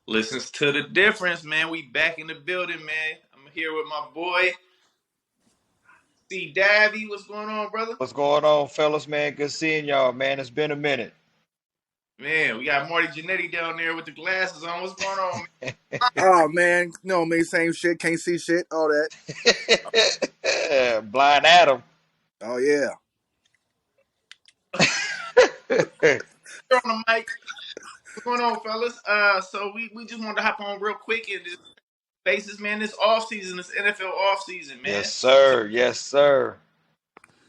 Listens to the difference, man. We back in the building, man. I'm here with my boy, C. Davy. What's going on, brother? What's going on, fellas, man? Good seeing y'all, man. It's been a minute. Man, we got Marty Jannetty down there with the glasses on. What's going on, man? Oh man, no man, same shit. Can't see shit. All that. Blind Adam. Oh yeah. Here on the mic. What's going on, fellas? So we just wanted to hop on real quick and just basis, man. This off season, this NFL off season, Yes, man. So sir. Yes, sir.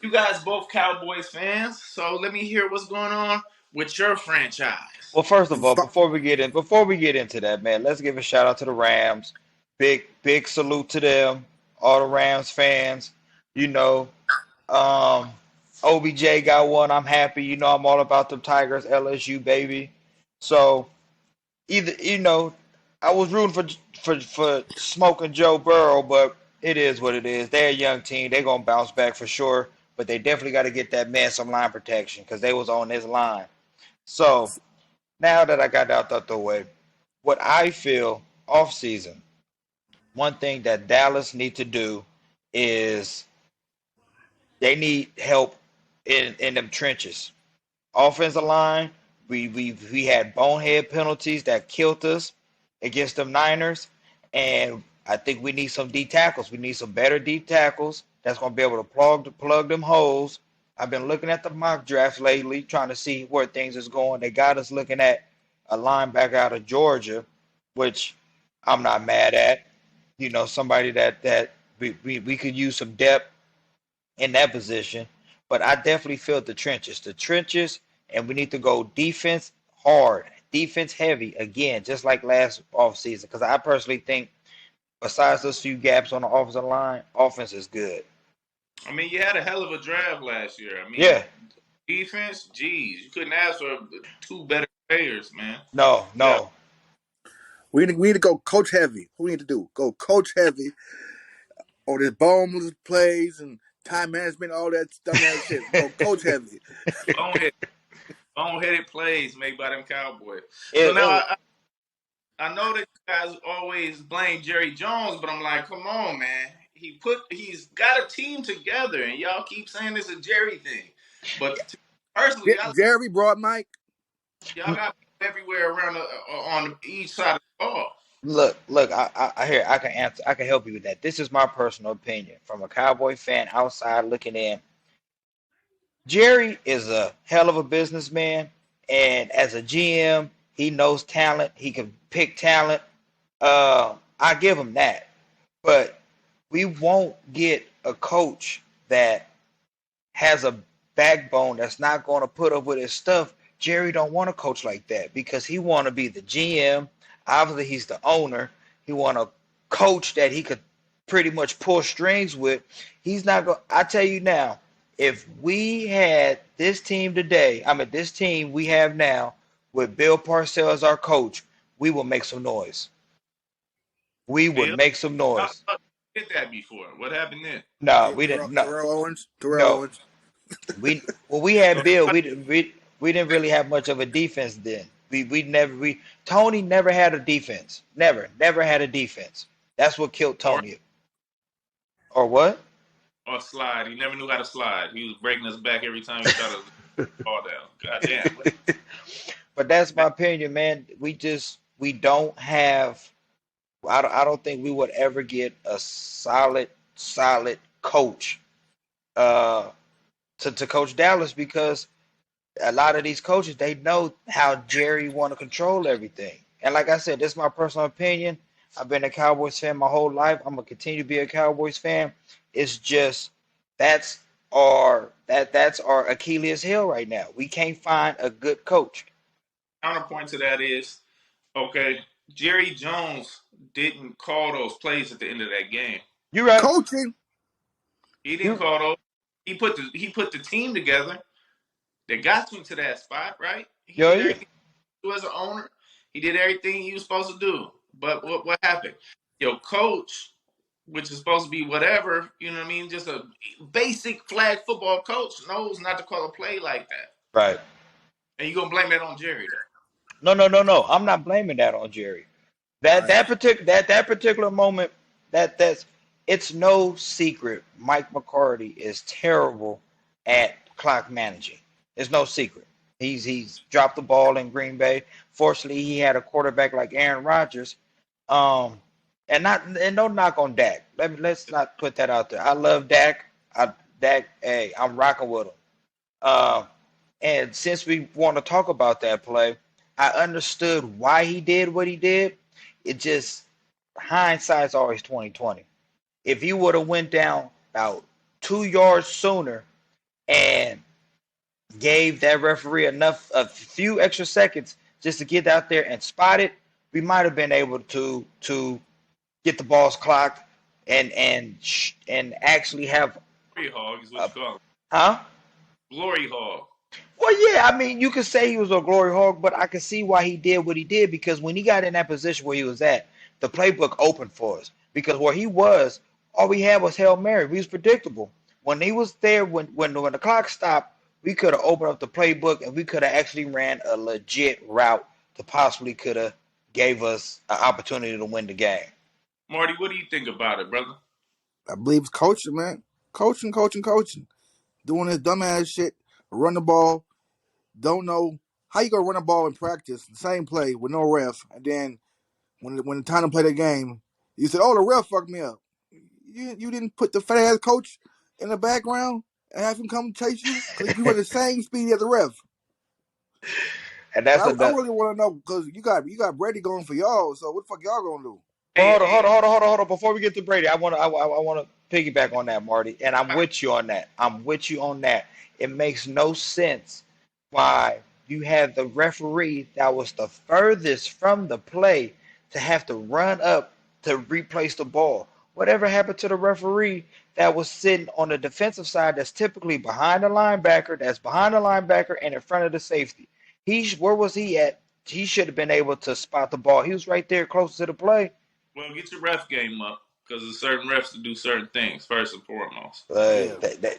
you guys both Cowboys fans, so let me hear what's going on with your franchise. Well, first of all, before we get into that, man, let's give a shout out to the Rams. Big salute to them, all the Rams fans. You know, um, OBJ got one. I'm happy. You know, I'm all about the Tigers, LSU baby. So either I was rooting for smoking Joe Burrow, but it is what it is. They're a young team. They're gonna bounce back for sure, but they definitely got to get that man some line protection because they was on his line. So now that I got that out the way, what I feel off season, one thing that Dallas need to do is they need help in them trenches. Offensive line, we had bonehead penalties that killed us against them Niners, and I think we need some D tackles. We need some better D tackles that's gonna be able to plug them holes. I've been looking at the mock drafts lately, trying to see where things is going. They got us looking at a linebacker out of Georgia, which I'm not mad at. You know, somebody that we could use some depth in that position. But I definitely feel the trenches, and we need to go defense hard, defense heavy again, just like last offseason. Because I personally think, besides those few gaps on the offensive line, offense is good. I mean, you had a hell of a draft last year. I mean, Yeah, defense, geez, you couldn't ask for two better players, man. no, You got no, We need to go coach heavy. What we need to do? Go coach heavy on his boneless plays and time management, all that dumbass shit. Go coach heavy. bonehead, boneheaded plays made by them Cowboys. So it, now it, I know that you guys always blame Jerry Jones, but I'm like, come on, man. He's got a team together, and y'all keep saying it's a Jerry thing. But personally, Jerry brought Mike. y'all got everywhere around on each side of the ball. look. I hear. I can answer. I can help you with that. This is my personal opinion from a Cowboy fan outside looking in. Jerry is a hell of a businessman, and as a GM, he knows talent. He can pick talent. I give him that, but we won't get a coach that has a backbone that's not going to put up with his stuff. Jerry don't want a coach like that because he want to be the GM. Obviously, he's the owner. He want a coach that he could pretty much pull strings with. He's not going. I tell you now, if we had this team today, I mean this team we have now with Bill Parcells as our coach, we will make some noise. We would Bill, make some I noise. did that before. What happened then? No, we didn't. No, Terrell Owens. Terrell no. Owens. We had Bill. We didn't really have much of a defense then. We Tony never had a defense. Never had a defense. That's what killed Or Tony. Or what? or slide. He never knew how to slide. He was breaking us back every time he tried to fall down. God damn. But that's my opinion, man. We don't have. I don't think we would ever get a solid coach uh to coach Dallas because a lot of these coaches they know how Jerry want to control everything. And like I said, this is my personal opinion. I've been a Cowboys fan my whole life. I'm gonna continue to be a Cowboys fan. It's just that's that's our Achilles heel right now. We can't find a good coach. Counterpoint to that is okay. Jerry Jones didn't call those plays at the end of that game. You're right. Coaching. He didn't You call those. He put the team together that got him to that spot, right? He yo did yeah. everything he was an owner. He did everything he was supposed to do. But what happened? Your coach, which is supposed to be whatever, you know what I mean, just a basic flag football coach, knows not to call a play like that. Right. And you're gonna blame that on Jerry though. No. I'm not blaming that on Jerry. That Right. that particular moment, that's it's no secret. Mike McCarty is terrible at clock managing. It's no secret. He's dropped the ball in Green Bay. Fortunately, he had a quarterback like Aaron Rodgers. Um, and no knock on Dak. Let's not put that out there. I love Dak. Dak. Hey, I'm rocking with him. Uh, and since we want to talk about that play, I understood why he did what he did. It just hindsight's always 2020. If he would have went down about 2 yards sooner and gave that referee a few extra seconds just to get out there and spot it, we might have been able to get the balls clocked and actually have Glory hog is what a you call him. huh. Glory hog. Well, yeah, I mean, you could say he was a glory hog, but I could see why he did what he did because when he got in that position where he was at, the playbook opened for us. Because where he was, all we had was Hail Mary. We was predictable. When he was there, when the clock stopped, we could have opened up the playbook and we could have actually ran a legit route to possibly could have gave us an opportunity to win the game. Marty, what do you think about it, brother? I believe it's coaching, man. Coaching. Doing this dumbass shit. Run the ball. Don't know how you gonna run a ball in practice, the same play with no ref, and then when it's time to play the game, you said, "Oh, the ref fucked me up." You didn't put the fat ass coach in the background and have him come chase you because you run the same speed as the ref. And But that's I a really want to know because you got Brady going for y'all. So what the fuck y'all gonna do? Hey, Hold on, hey, hold on. Before we get to Brady, I want to piggyback on that, Marty, and I'm with you on that. I'm with you on that. It makes no sense why you have the referee that was the furthest from the play to have to run up to replace the ball. Whatever happened to the referee that was sitting on the defensive side that's typically behind the linebacker, that's behind the linebacker and in front of the safety? Where was he at? He should have been able to spot the ball. He was right there close to the play. well, get your ref game up because there's certain refs to do certain things first and foremost. Yeah,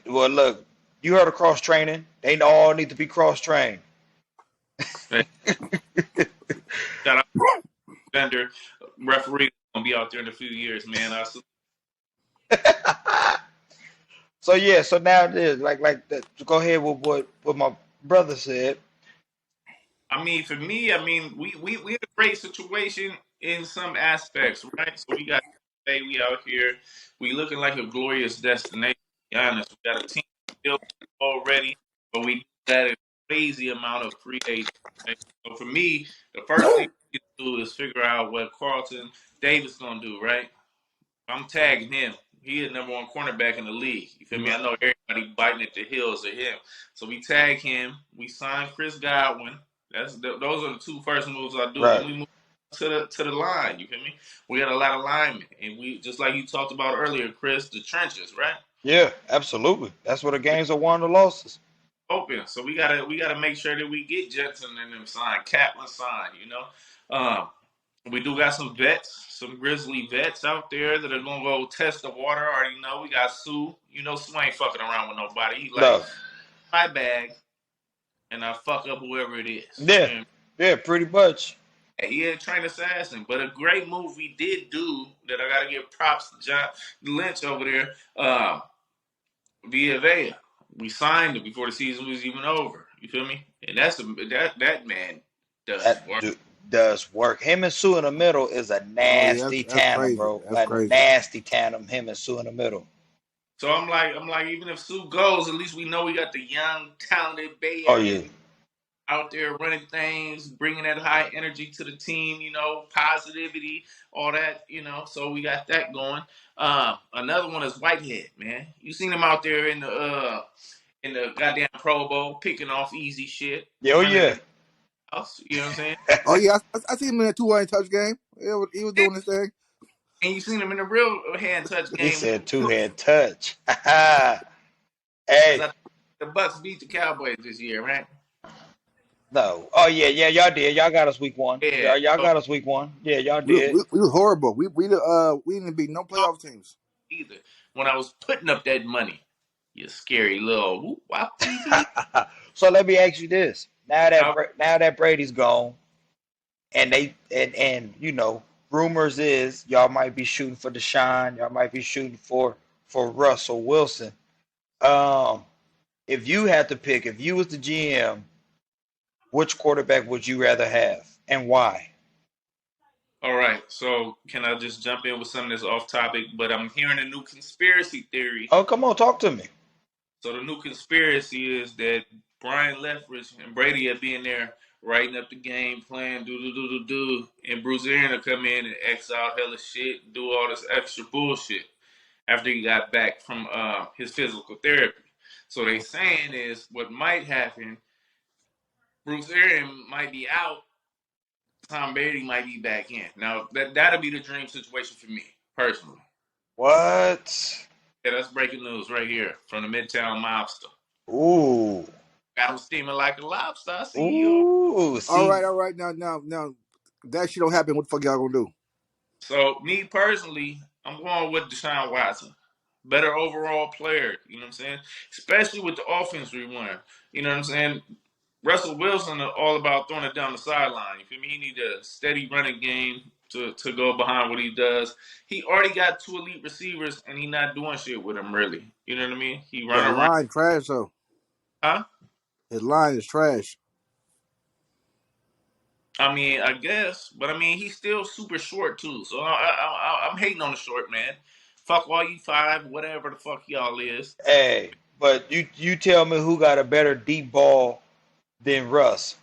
Well, look, you heard of cross training. They all need to be cross trained. Hey, shout out to the vendor referee gonna be out there in a few years, man. So yeah, so now it is like that. To go ahead with what my brother said. I mean, for me, I mean, we had a great situation in some aspects, right? So we got hey, we out here, we looking like a glorious destination. To be honest, we got a team built already, but we got a crazy amount of free agents. Right? So for me, the first thing we need to do is figure out what Carlton Davis gonna do, right? I'm tagging him. He is number one cornerback in the league. You feel me? I know everybody biting at the heels of him. So we tag him. We sign Chris Godwin. Those are the two first moves I do. Then Right. we move to the line. You feel me? We got a lot of linemen, and we just like you talked about earlier, Chris, the trenches, right? Yeah, absolutely. That's what the games are won the losses. Open. So we gotta make sure that we get Jetson and them signed, Kaplan signed. We do got some vets, some Grizzly vets out there that are gonna go test the water. I already know we got Sue. You know Sue ain't fucking around with nobody. He like No. my bag, and I fuck up whoever it is. Yeah. And Yeah, pretty much. he a trained assassin. But a great move we did do that I gotta give props to John Lynch over there. Via Vea. We signed him before the season was even over. You feel me? And that man does That work. does work. Him and Sue in the middle is a Oh yeah, nasty that's tandem, crazy. bro. That's A crazy. nasty tandem. Him and Sue in the middle. So I'm like, even if Sue goes, at least we know we got the young, talented Bay Oh Area yeah. out there running things, bringing that high energy to the team. Positivity, all that. So we got that going. Another one is Whitehead, man. You seen him out there in the goddamn Pro Bowl, picking off easy shit, Yeah, oh running yeah. the house. You know what I'm saying? Oh yeah, I see him in that 200 touch game. He was doing his thing. And you seen him in the real hand touch He game. said two head touch. Hey, Because the Bucks beat the Cowboys this year, right? no. Oh yeah, y'all did. Y'all got us week one. Yeah. Y'all So got us week one. Yeah, y'all We, did. we, we was horrible. We didn't beat no playoff teams. either when I was putting up that money, you scary little whoop wop wee wee. So let me ask you this: now that Now, Brady's gone, and they and you know rumors is y'all might be shooting for Deshaun. Y'all might be shooting for Russell Wilson. Um, if you had to pick, if you was the GM, which quarterback would you rather have and why? All right, so can I just jump in with something that's off topic? But I'm hearing a new conspiracy theory. Oh, come on, talk to me. So the new conspiracy is that Brian Leftwich and Brady have been there writing up the game plan, do, and Bruce Arians will come in and X out hella shit, do all this extra bullshit after he got back from his physical therapy. So they saying is what might happen. Bruce Arians might be out. Tom Brady might be back in. Now that'll be the dream situation for me personally. What? Yeah, that's breaking news right here from the Midtown Mobster. Ooh, Got him steaming like a lobster. I see you. ooh. All See, right, all right. Now, that shit don't happen. What the fuck y'all gonna do? So me personally, I'm going with Deshaun Watson. Better overall player, you know what I'm saying? Especially with the offense we run. You know what I'm saying? Russell Wilson are all about throwing it down the sideline. You feel me? He need a steady running game to go behind what he does. He already got two elite receivers and he not doing shit with them really. You know what I mean? He Yeah, run his around. line trash though. Huh? His line is trash. I mean, I guess, but I mean, he's still super short too. So I'm hating on the short man. Fuck all you five, whatever the fuck y'all is. hey, but you tell me who got a better deep ball than Russ?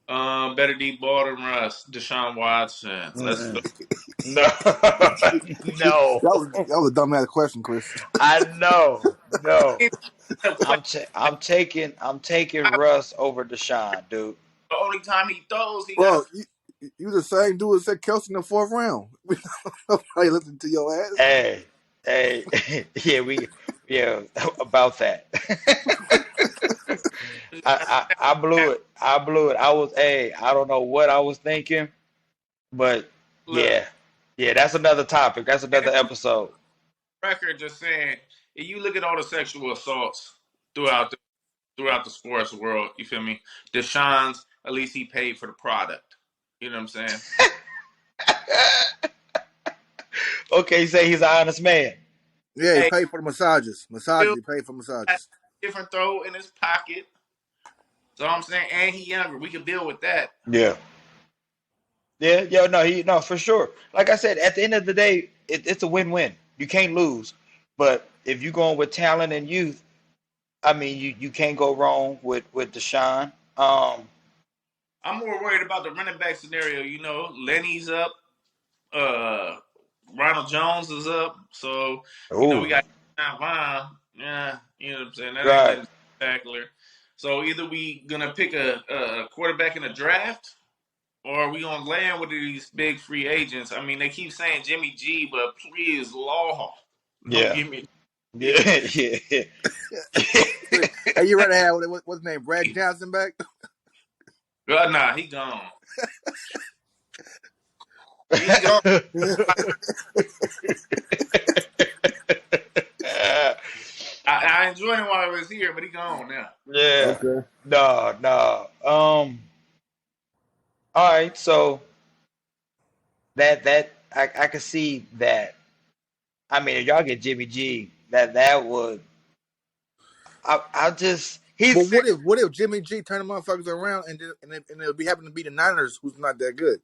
Better deep ball than Russ, Deshaun Watson. Let's Mm-mm. go. No, no. That was a dumbass question, Chris. I know, no. The I'm taking Russ over Deshaun, dude. only time he throws, he got a. Bro, you the same dude that said Kelsey in the fourth round. Nobody listening to your ass. Hey, hey, yeah, about that. I blew it. I blew it. I don't know what I was thinking, but Look, yeah, yeah, that's another topic. That's and another it's episode. record just saying. If you look at all the sexual assaults throughout throughout the sports world, you feel me? Deshaun's at least he paid for the product. You know what I'm saying? Okay, say he's an honest man. Yeah, he Hey, paid for the massages. Massages, still he paid for got massages. a different throw in his pocket. So I'm saying, and he younger. We can deal with that. Yeah. Yeah, yeah, no, no, for sure. Like I said, at the end of the day, it's a win-win. You can't lose. But if you're going with talent and youth, I mean, you can't go wrong with Deshaun. I'm more worried about the running back scenario. You know, Lenny's up. Uh, Ronald Jones is up. So we Oh, got Vaughn. Yeah, you know what I'm saying. That ain't right. nothing spectacular. So either we gonna pick a quarterback in a draft, or are we gonna land with these big free agents? I mean, they keep saying Jimmy G, but please, Law, don't Yeah, give me. yeah, yeah, yeah. Hey, you ready to have what's his name? Brad Johnson back? Nah, he gone. He gone. I enjoyed him while I was here, but he gone now. Yeah. Okay. No, no. All right. So I can see that. I mean, if y'all get Jimmy G, that would. I just But he's what if Jimmy G turn the motherfuckers around and it'll be happen to be the Niners who's not that good?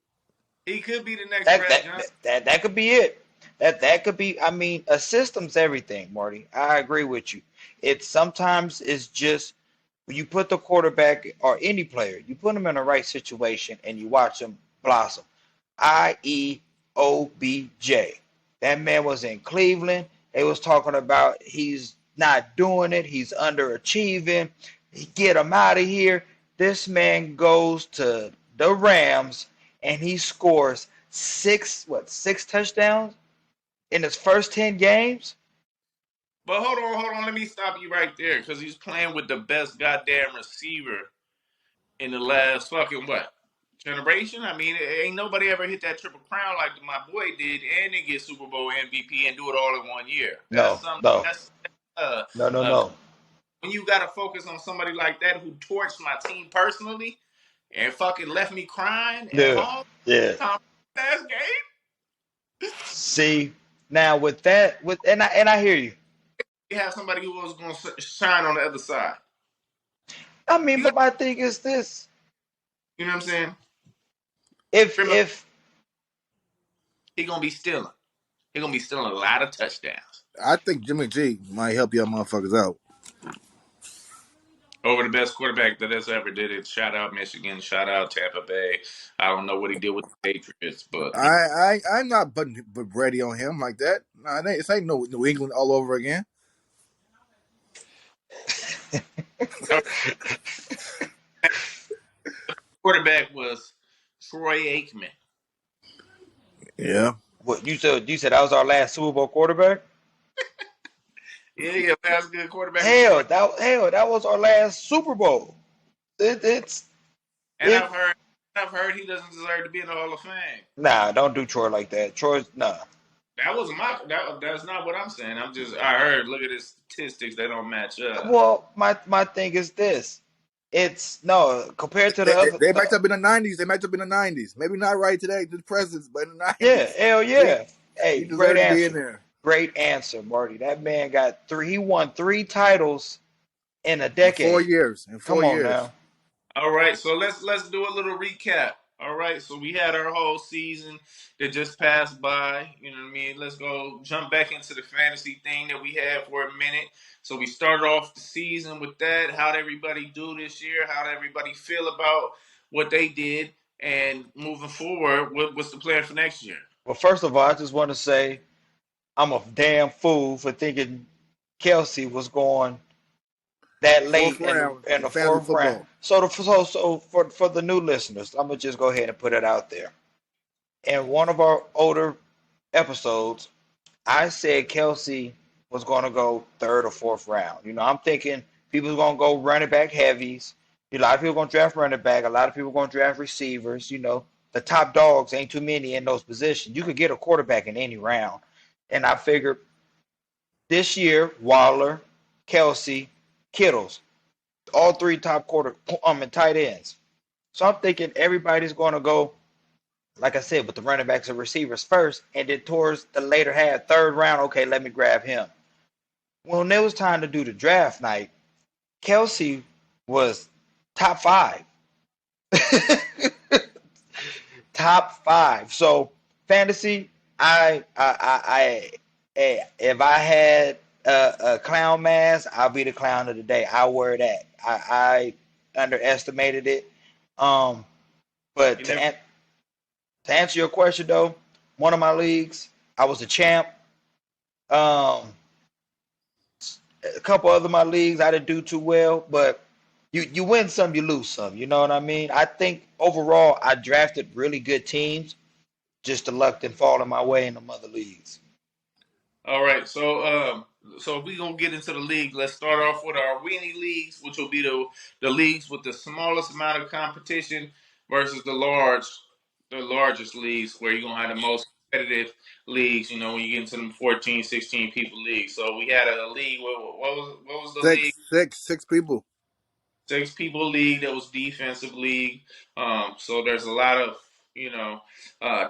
He could be the next that Brad that Johnson. that could be it. That could be. I mean, a system's everything, Marty. I agree with you. It sometimes is just when you put the quarterback or any player, you put them in the right situation and you watch them blossom. I.e. OBJ. That man was in Cleveland. They was talking about he's not doing it. He's underachieving. Get him out of here. This man goes to the Rams and he scores six touchdowns in his first 10 games? But hold on. Let me stop you right there because he's playing with the best goddamn receiver in the last fucking what generation? I mean, ain't nobody ever hit that triple crown like my boy did, and they get Super Bowl MVP and do it all in 1 year. That's No, something. no, That's uh, no, no, uh, no. when you got to focus on somebody like that who torched my team personally and fucking left me crying at Yeah, home. yeah. See, now with that, and I hear you. You have somebody who was going to shine on the other side. I mean, You got, but my thing is this: you know what I'm saying? if Remember, if he gonna be stealing. He gonna be stealing a lot of touchdowns I think Jimmy G might help y'all motherfuckers out. over the best quarterback that has ever did it. Shout out Michigan. Shout out Tampa Bay. I don't know what he did with the Patriots, but I'm not putting Brady on him like that. Nah, it ain't no New England all over again. our quarterback was Troy Aikman. Yeah, what you said that was our last Super Bowl quarterback. Yeah, that's a good quarterback was Troy. Hell, that was our last Super Bowl. It, it's And it. I've heard he doesn't deserve to be in the Hall of Fame. Nah, don't do Troy like that. Troy's nah. That wasn't that's not what I'm saying. I heard. Look at his statistics; they don't match up. Well, my thing is this. It's no compared to they, the other. they matched up in the '90s. They matched up in the '90s. Maybe not right today, the present, but in the Yeah, '90s, hell he yeah. he Hey, great deserved to be in answer. there. Great answer, Marty. That man got three. He won 3 titles in a In four decade. years. In Come four on years. now. All right, so let's do a little recap. All right, so we had our whole season that just passed by. You know what I mean? Let's go jump back into the fantasy thing that we had for a minute. So we started off the season with that. How'd everybody do this year? How'd everybody feel about what they did? And moving forward, what's the plan for next year? Well, first of all, I just want to say I'm a damn fool for thinking Kelsey was going that Fourth late in round the in fantasy fourth round. football. So for the new listeners, I'm gonna just go ahead and put it out there. In one of our older episodes, I said Kelsey was going to go third or fourth round. I'm thinking people's going to go running back heavies. A lot of people going to draft running back. A lot of people going to draft receivers. The top dogs ain't too many in those positions. You could get a quarterback in any round. And I figured this year, Waller, Kelsey, Kittles, all three top and tight ends. So I'm thinking everybody's going to go like I said, with the running backs and receivers first, and then towards the later half, third round, okay, let me grab him. When it was time to do the draft night, Kelsey was top five. Top five. So fantasy, if I had a clown mask, I'll be the clown of the day. I wear that. I underestimated it. But You to never. to answer your question though, one of my leagues, I was a champ. Um, a couple other my leagues, I didn't do too well, but you win some, you lose some. You know what I mean? I think overall, I drafted really good teams. Just the luck didn't fall in my way in the other leagues. All right, so if we gonna get into the league, let's start off with our weenie leagues, which will be the leagues with the smallest amount of competition versus the largest leagues where you're gonna have the most competitive leagues. When you get into them 14, 16 people leagues. So we had a league. What was the league? Six people. 6 people league that was defensive league. So there's a lot of you know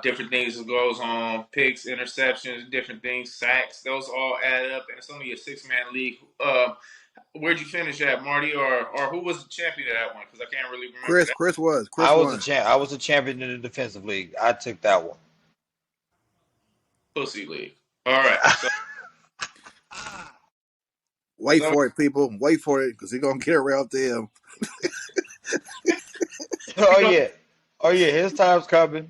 different things that goes on, picks, interceptions, different things, sacks. Those all add up, and it's only a 6-man league. Where'd you finish at, Marty, or who was the champion of that one? Because I can't really remember that Chris won. I was a champion in the defensive league. I took that one. pussy league. All right, so Wait so for it, people. Wait for it, because he's gonna get around to him. we Oh go, yeah, oh yeah, his time's coming.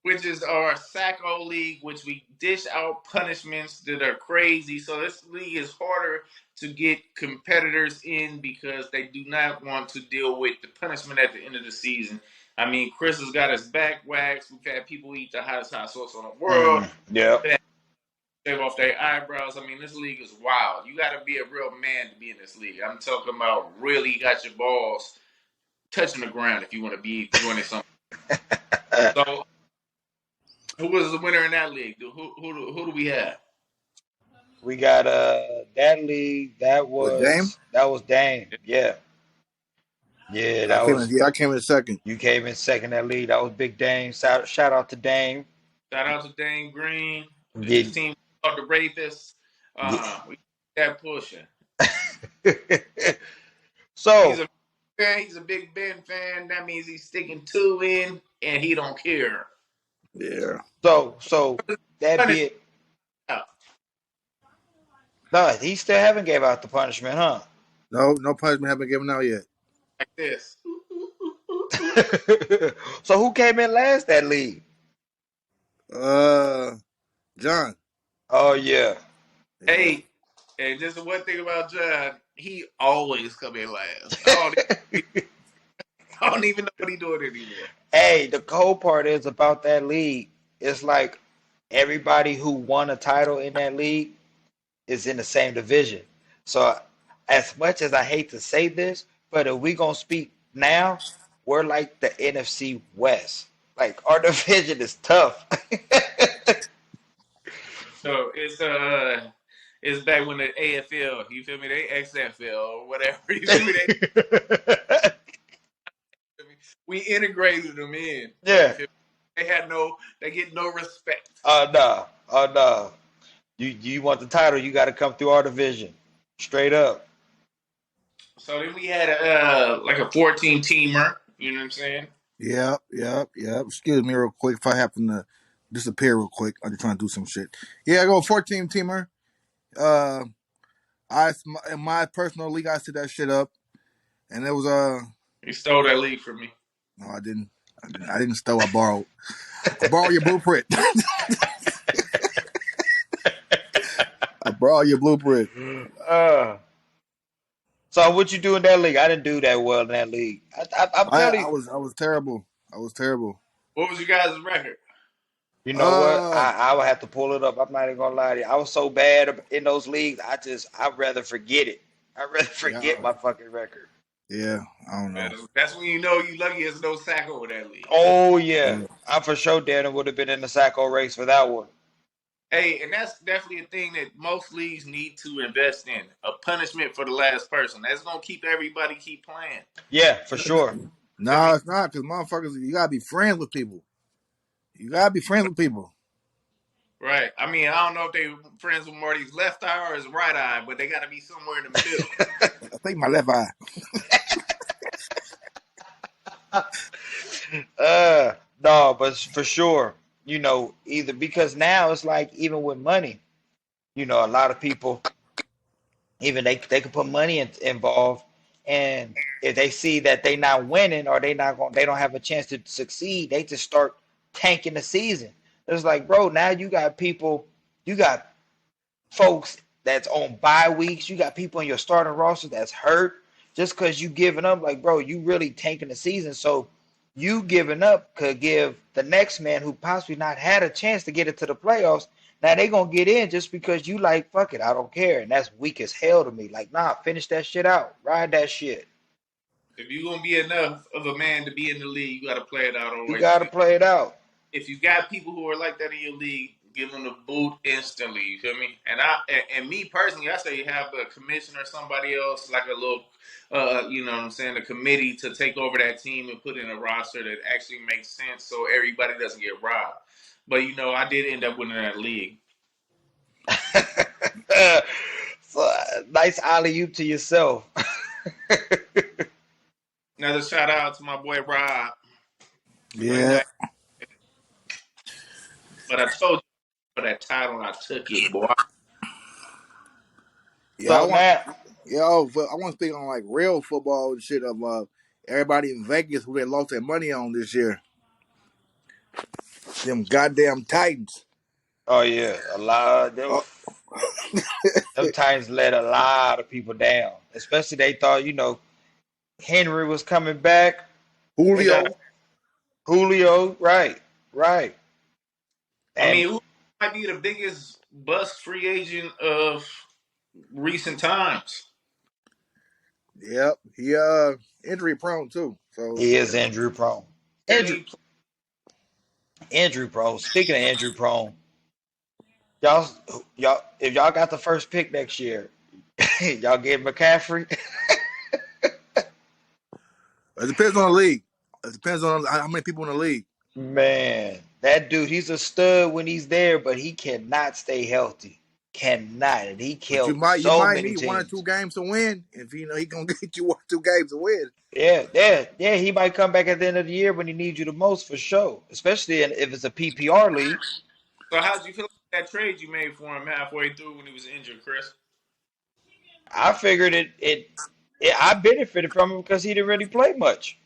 which is our Sacco League, which we dish out punishments that are crazy. So this league is harder to get competitors in because they do not want to deal with the punishment at the end of the season. I mean, Chris has got his back waxed. We've had people eat the hottest hot sauce in the world. Yeah. They shave off their eyebrows. I mean, this league is wild. You got to be a real man to be in this league. I'm talking about really got your balls touching the ground if you want to be joining something. So who was the winner in that league? Who do we have? We got that league. That With Dame, was Dame. Yeah, yeah. That was I came in second. you came in second that league. That was Big Dame. Shout out to Dame. Shout out to Dane Green. His Did, team called the Rapists. We that pushing. He's so a fan. He's a Big Ben fan. That means he's sticking two in, and he don't care. Yeah. so that be Punishment it. out No, he still haven't gave out the punishment, huh? No punishment haven't been given out yet. like this. So who came in last that league? John. Oh yeah. Yeah. Hey, and just one thing about John, he always come in last. I don't even know what he's doing anymore. Hey, the cold part is about that league. It's like everybody who won a title in that league is in the same division. So as much as I hate to say this, but if we gonna speak now, we're like the NFC West. Like our division is tough. So it's back when the AFL, you feel me? They XFL or whatever. You feel me? We integrated them in. You Yeah. feel me? They get no respect. No. Oh no. You want the title, you gotta come through our division. Straight up. So then we had like a 14 teamer. You know what I'm saying? Yep. Excuse me real quick if I happen to disappear real quick. I'm just trying to do some shit. Yeah, I go 14 teamer. Uh, in my personal league, I set that shit up, and it was He stole that league from me. no, I didn't. I didn't steal. I borrowed. I borrowed your blueprint. I borrowed your blueprint. Uh so what you do in that league? I didn't do that well in that league. I'm telling you, I was terrible. I was terrible. What was your guys' record? you know what? Uh, I would have to pull it up. I'm not even gonna lie to you. I was so bad in those leagues. I'd rather forget it. I'd rather yeah, forget my fucking record. yeah. I don't know. That's when you know you lucky there's no sack over that league. Oh yeah, Yeah, I for sure Darren would have been in the Sacco race for that one. Hey, and that's definitely a thing that most leagues need to invest in. A punishment for the last person. That's gonna keep everybody keep playing. Yeah, for sure. Feel no, me? it's not because motherfuckers. You gotta be friends with people. You gotta be friends with people. Right. I mean, I don't know if they friends with Marty's left eye or his right eye, but they gotta be somewhere in the middle. I think my left eye. No, but for sure, either because now it's like even with money, a lot of people even they can put money involved, and if they see that they not winning or they don't have a chance to succeed, they just start tanking the season. It's like, bro, now you got folks that's on bye weeks, you got people in your starting roster that's hurt just because you giving up. Like, bro, you really tanking the season. So you giving up could give the next man who possibly not had a chance to get into the playoffs. Now they gonna get in just because you like, fuck it, I don't care. And that's weak as hell to me. Like, nah, finish that shit out. Ride that shit. If you're gonna be enough of a man to be in the league, you gotta play it out all the You way to gotta the. play it out. If you got people who are like that in your league, give them the boot instantly. You feel me? And me personally, I say you have a commissioner or somebody else, like a little, you know what I'm saying, a committee to take over that team and put in a roster that actually makes sense, so everybody doesn't get robbed. But I did end up winning that league. So, nice alley oop to yourself. Another shout out to my boy Rob. Really Yeah, nice. But I told you for that title, I took it, boy. yeah. I So want. now, But I want to speak on like real football and shit of everybody in Vegas who they lost their money on this year. Them goddamn Titans. oh yeah, a lot of them. Oh, Them Titans let a lot of people down. Especially they thought, Henry was coming back. They got Julio. Julio, right, right. I And mean, who might be the biggest bust free agent of recent times? Yep. He injury prone too. So he is injury prone. Injury, He injury prone. Speaking of injury prone, y'all, if y'all got the first pick next year, y'all get McCaffrey. it depends on the league. It depends on how many people in the league. Man, That dude, he's a stud when he's there, but he cannot stay healthy. Cannot, and he But killed you so might many need one or teams. two games to win. If you know he gonna get you 1 or 2 games to win. Yeah. He might come back at the end of the year when he needs you the most for sure. Especially if it's a PPR league. So how did you feel about that trade you made for him halfway through when he was injured, Chris? I figured I benefited from him because he didn't really play much.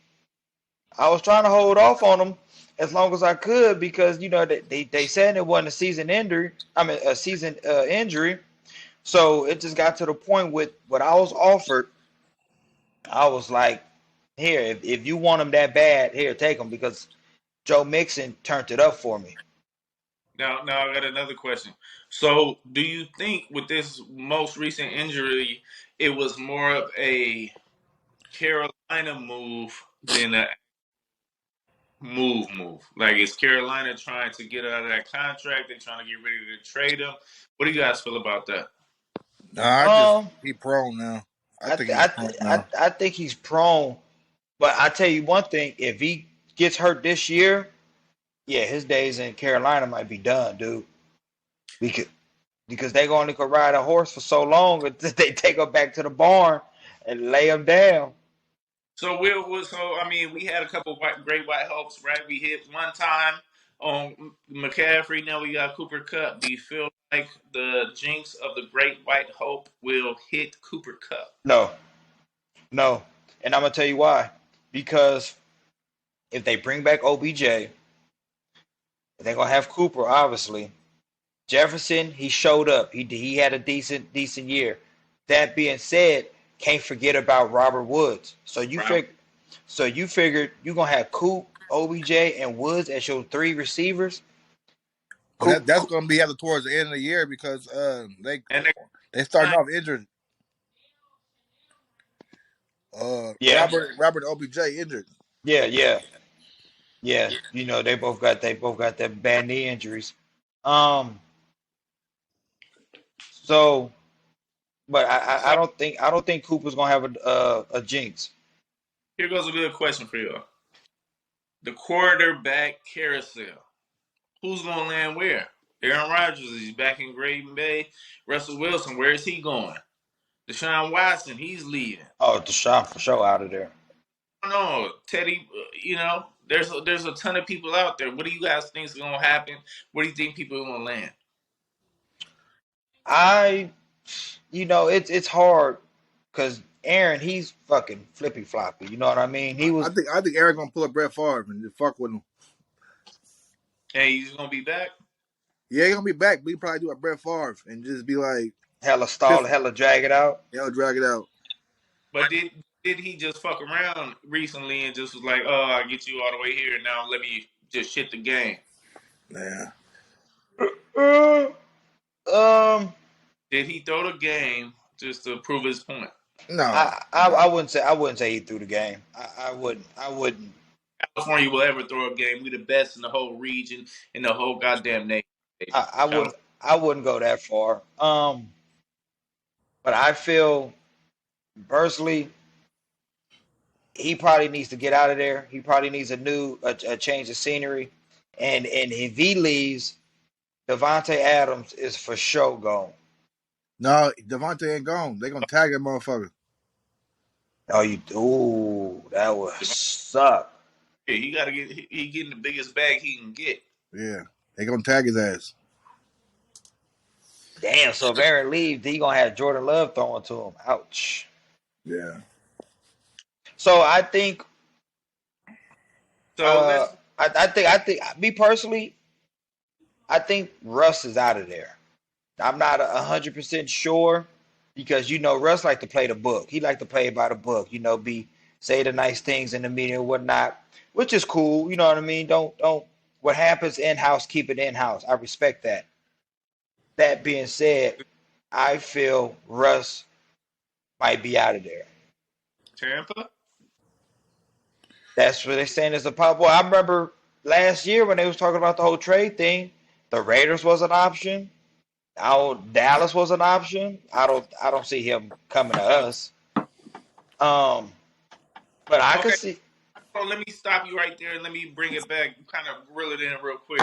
I was trying to hold off on him as long as I could because they said it wasn't a season injury. I mean a season injury. So it just got to the point with what I was offered. I was like, here, if you want him that bad, here, take him because Joe Mixon turned it up for me. Now I got another question. So, do you think with this most recent injury, it was more of a Carolina move than a move? Like, is Carolina trying to get out of that contract? They're trying to get ready to trade him. What do you guys feel about that? Nah, I just Um, he prone now. I I think th- he's I, prone th- I now. I think he's prone, but I tell you one thing: if he gets hurt this year, yeah, his days in Carolina might be done, dude. Because they only could ride a horse for so long until they take him back to the barn and lay him down. So I mean, we had a couple great white hopes, right? We hit one time on McCaffrey. Now we got Cooper Cup. Do you feel like the jinx of the great white hope will hit Cooper Cup? No, no, and I'm gonna tell you why. Because if they bring back OBJ, they're gonna have Cooper, obviously. Jefferson, he showed up. He had a decent year. That being said, can't forget about Robert Woods. Right. So you figured you're gonna have Coop, OBJ, and Woods as your three receivers. But Coop, that's Coop gonna be after towards the end of the year because And they they starting signed, off injured. yeah, Robert OBJ injured. yeah, yeah, yeah. They both got that bad knee injuries. Um, so, but I so don't think Cooper's gonna have a jinx. here goes a good question for you. The quarterback carousel. Who's going to land where? Aaron Rodgers, is back in Green Bay. Russell Wilson, where is he going? Deshaun Watson, he's leaving. Oh, Deshaun for sure out of there. I don't know. Teddy, there's a ton of people out there. What do you guys think is going to happen? Where do you think people are going to land? I, it's hard because Aaron, he's fucking flippy floppy. You know what I mean? He was I think Aaron gonna pull up Brett Favre and just fuck with him. And he's going to be back. Yeah, he gonna be back, but he probably do a Brett Favre and just be like, hella piss, stall, hella drag it out. drag it out. But did he just fuck around recently and just was like, oh, I'll get you all the way here. Now let me just shit the game. Yeah. Uh, um, Did he throw the game just to prove his point? No, I wouldn't say he threw the game. I wouldn't. California will ever throw a game. We the best in the whole region, in the whole goddamn nation. I, I California. wouldn't. I wouldn't go that far. But I feel personally he probably needs to get out of there. He probably needs a change of scenery, and if he leaves, Devontae Adams is for sure gone. no, Devontae ain't gone. They gonna tag that motherfucker. Oh, that would suck. Yeah, he got to get. He getting the biggest bag he can get. Yeah, they gonna tag his ass. Damn. So if Aaron leaves, he gonna have Jordan Love throwing to him. Ouch. Yeah. So I think, So let's. I think, me personally, I think Russ is out of there. I'm not 100% sure because Russ like to play the book. He like to play by the book. Be say the nice things in the media and whatnot, which is cool. You know what I mean? Don't what happens in house, keep it in house. I respect that. That being said, I feel Russ might be out of there. Tampa. That's what they're saying is a pop. Well, I remember last year when they was talking about the whole trade thing, the Raiders was an option. Dallas was an option. I don't see him coming to us. Um, but I could Okay. see. Oh, let me stop you right there and let me bring it back. Kind of reel it in real quick.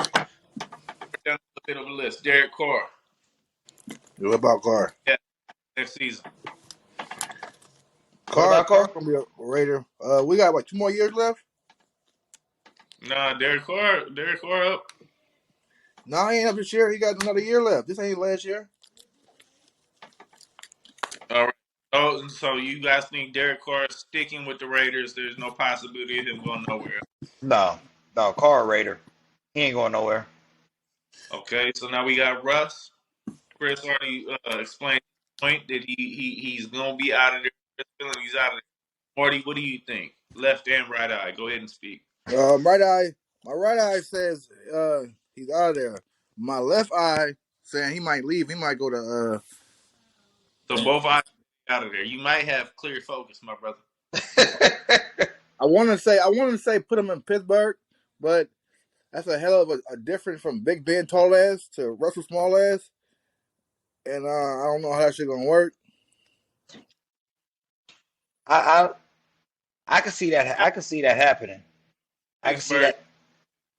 Down a bit of a list. Derek Carr. What about Carr? Yeah, next season. What about Carr Carr? gonna be a Raider. We got what, 2 more years left? Nah, Derek Carr. Derek Carr up. No, he ain't up this year. He got another year left. This ain't last year. All right. Oh, so you guys think Derek Carr is sticking with the Raiders? There's no possibility of him going nowhere. No, no, Carr Raider. He ain't going nowhere. Okay, so now we got Russ. Chris already explained the point that he's gonna be out of there. Chris feeling he's out of there. Marty, what do you think? Left and right eye. Go ahead and speak. Right eye. My right eye says he's out of there. My left eye saying he might leave. He might go to. So both eyes out of there. You might have clear focus, my brother. I want to say put him in Pittsburgh, but that's a hell of a difference from Big Ben tall ass to Russell small ass, and I don't know how that shit gonna work. I I can see that. I can see that happening. I can see Pittsburgh, that.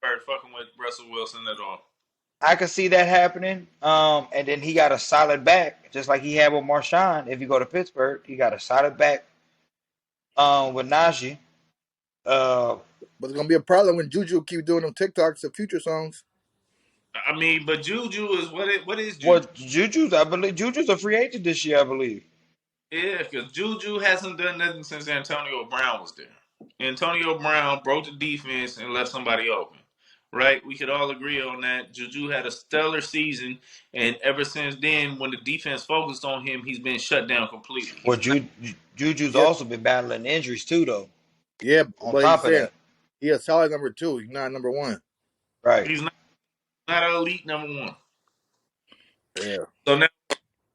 Pittsburgh fucking with Russell Wilson at all. I can see that happening. And then he got a solid back, just like he had with Marshawn. If you go to Pittsburgh, he got a solid back. With Najee. Uh, But it's gonna be a problem when Juju keep doing them TikToks of future songs. I mean, but Juju is what is Juju? what Juju's? I believe Juju's a free agent this year. I believe. Yeah, because Juju hasn't done nothing since Antonio Brown was there. Antonio Brown broke the defense and left somebody open. Right? We could all agree on that. Juju had a stellar season, and ever since then, when the defense focused on him, he's been shut down completely. Well, He's not. Juju's Yeah, also been battling injuries too, though. yeah, On but he's top of saying that, he a solid number 2. He's not number 1. right? He's not an elite number one. Yeah. So now,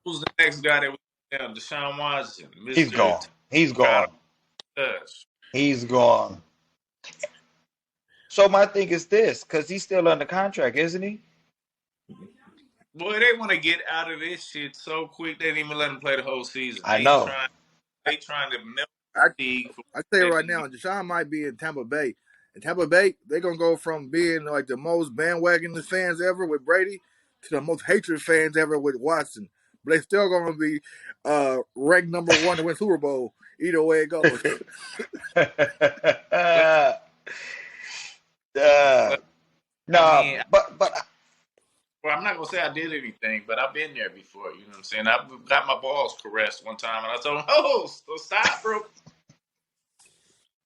who's the next guy that we down? Deshaun Watson, He's Mister gone. He's Kind gone. of. He's gone. So my thing is this, because he's still under contract, isn't he? Boy, they want to get out of this shit so quick they didn't even let him play the whole season. I know. They trying to melt I the league for I tell you they right can now, get. Deshaun might be in Tampa Bay. In Tampa Bay, they're gonna go from being like the most bandwagon fans ever with Brady to the most hatred fans ever with Watson. But they still gonna be ranked number 1 to win Super Bowl. Either way it goes. But, uh, but I no, mean, but well, I'm not gonna say I did anything, but I've been there before. You know what I'm saying? I got my balls caressed one time, and I told him, "Oh, stop, bro."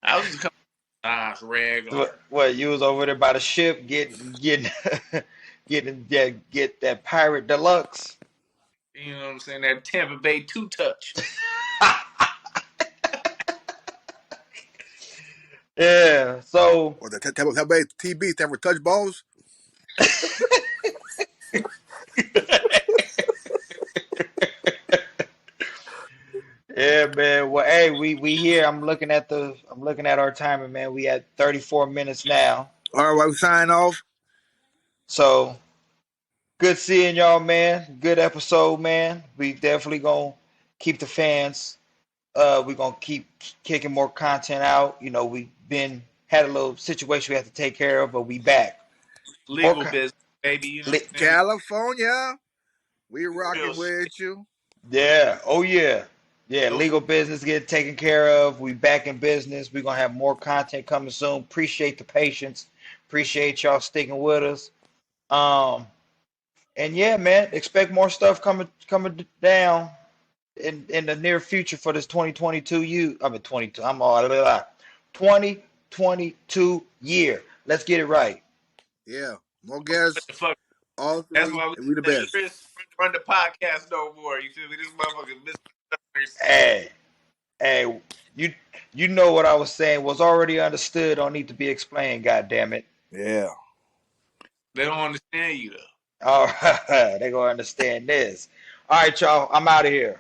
I was just rag on. what you was over there by the ship getting get that pirate deluxe. You know what I'm saying? That Tampa Bay two touch. Yeah, so Or the Tampa Bay TB never touch balls. yeah, man. Well, hey, we here. I'm looking at our timer, man. We at 34 minutes now. All right, we sign off. So good seeing y'all, man. Good episode, man. We definitely gonna keep the fans. We're gonna keep kicking more content out. You know, we been had a little situation we have to take care of, but we back. More Legal business, baby. You know what I'm saying? California, we Real rocking shit. with you. yeah, oh yeah. Yeah, No, legal business getting taken care of. We back in business. We're gonna have more content coming soon. Appreciate the patience. Appreciate y'all sticking with us. Um, and yeah, man, expect more stuff coming down in the near future for this 2022 I mean 22. I'm all 2022 year. Let's get it right. Yeah, more guests, fuck. all That's 3, why we and we the let best. Chris run the podcast no more. You feel me? This motherfucker Mr. Still. Hey, hey, you you know what I was saying was already understood. Don't need to be explained. God damn it. Yeah. They don't understand you though. All right, they gonna understand this. All right, y'all. I'm out of here.